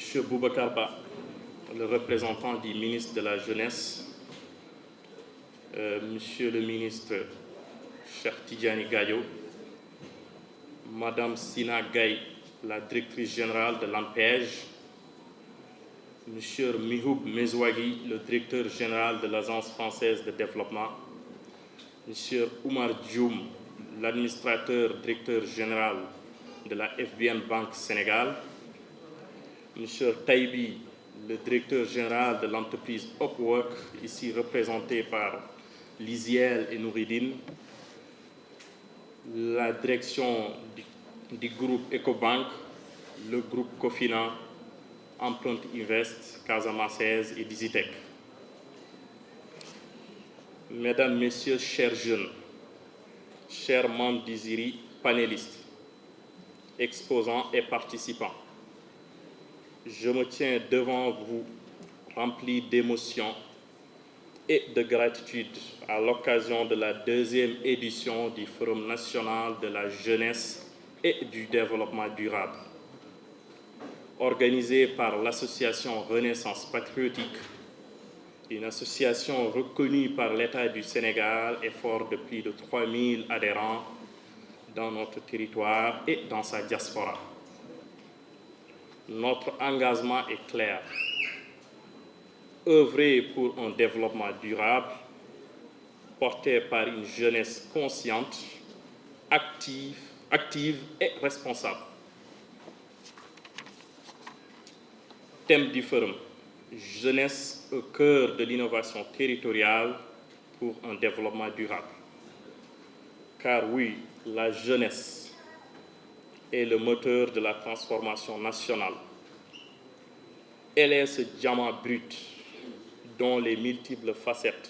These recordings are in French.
M. Boubacar Ba, le représentant du ministre de la Jeunesse, Monsieur le ministre Cheikh Tidiane Gayo, Madame Sina Gaye, la directrice générale de l'ANPEJ, Monsieur Mihoub Mezouagui, le directeur général de l'Agence française de développement, Monsieur Oumar Dioum, l'administrateur directeur général de la FBN Banque Sénégal, Monsieur Taïbi, le directeur général de l'entreprise Upwork, ici représenté par Lisiel et Nouridine, la direction du groupe Ecobank, le groupe Cofina, Empreinte Invest, Casamasses et Digitech. Mesdames, Messieurs, chers jeunes, chers membres d'ISIRI, panélistes, exposants et participants, je me tiens devant vous rempli d'émotion et de gratitude à l'occasion de la deuxième édition du Forum national de la jeunesse et du développement durable, organisé par l'association Renaissance Patriotique, une association reconnue par l'État du Sénégal et forte de plus de 3000 adhérents dans notre territoire et dans sa diaspora. Notre engagement est clair. Œuvrer pour un développement durable porté par une jeunesse consciente, active et responsable. Thème du forum, jeunesse au cœur de l'innovation territoriale pour un développement durable. Car oui, la jeunesse est le moteur de la transformation nationale. Elle est ce diamant brut dont les multiples facettes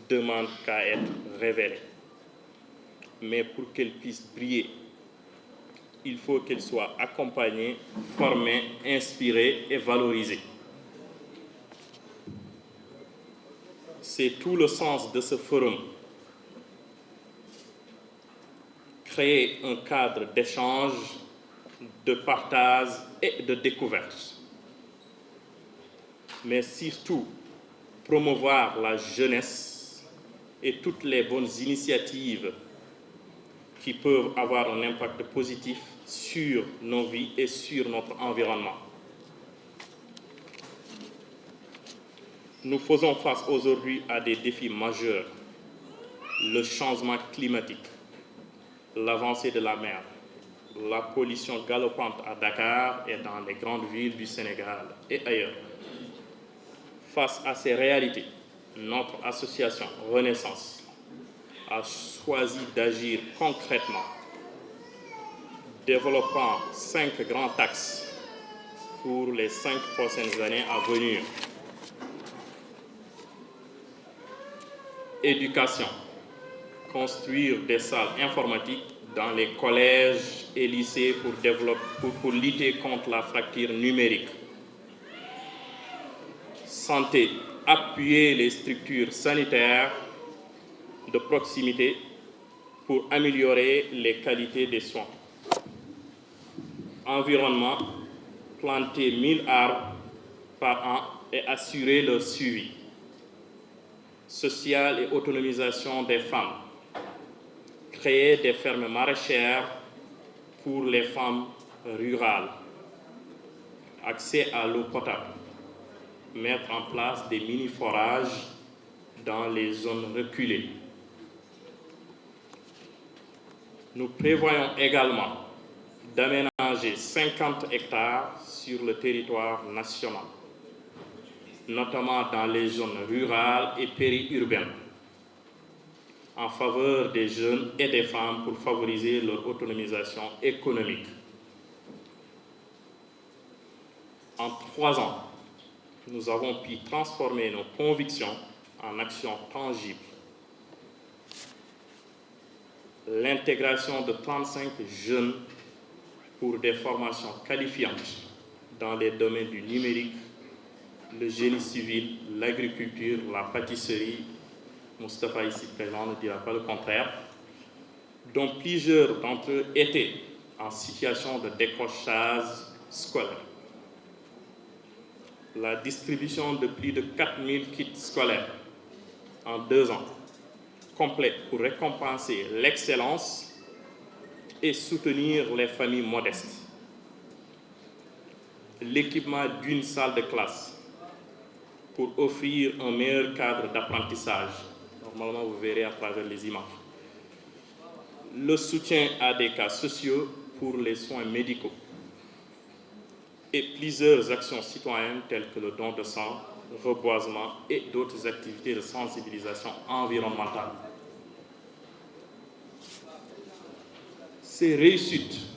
demandent qu'à être révélées. Mais pour qu'elle puisse briller, il faut qu'elle soit accompagnée, formée, inspirée et valorisée. C'est tout le sens de ce forum. Créer un cadre d'échange, de partage et de découverte. Mais surtout, promouvoir la jeunesse et toutes les bonnes initiatives qui peuvent avoir un impact positif sur nos vies et sur notre environnement. Nous faisons face aujourd'hui à des défis majeurs. Le changement climatique, l'avancée de la mer, la pollution galopante à Dakar et dans les grandes villes du Sénégal et ailleurs. Face à ces réalités, notre association Renaissance a choisi d'agir concrètement, développant 5 grands axes pour les 5 prochaines années à venir. Éducation, construire des salles informatiques dans les collèges et lycées pour lutter contre la fracture numérique. Santé, appuyer les structures sanitaires de proximité pour améliorer les qualités des soins. Environnement, planter 1000 arbres par an et assurer leur suivi. Social et autonomisation des femmes. Créer des fermes maraîchères pour les femmes rurales. Accès à l'eau potable. Mettre en place des mini-forages dans les zones reculées. Nous prévoyons également d'aménager 50 hectares sur le territoire national, notamment dans les zones rurales et périurbaines, en faveur des jeunes et des femmes pour favoriser leur autonomisation économique. En 3 ans, nous avons pu transformer nos convictions en actions tangibles. L'intégration de 35 jeunes pour des formations qualifiantes dans les domaines du numérique, le génie civil, l'agriculture, la pâtisserie, Moustapha ici présent ne dira pas le contraire, dont plusieurs d'entre eux étaient en situation de décrochage scolaire. la distribution de plus de 4000 kits scolaires en 2 ans, complète pour récompenser l'excellence et soutenir les familles modestes. L'équipement d'une salle de classe pour offrir un meilleur cadre d'apprentissage. Normalement, vous verrez à travers les images. Le soutien à des cas sociaux pour les soins médicaux. Et plusieurs actions citoyennes telles que le don de sang, reboisement et d'autres activités de sensibilisation environnementale. Ces réussites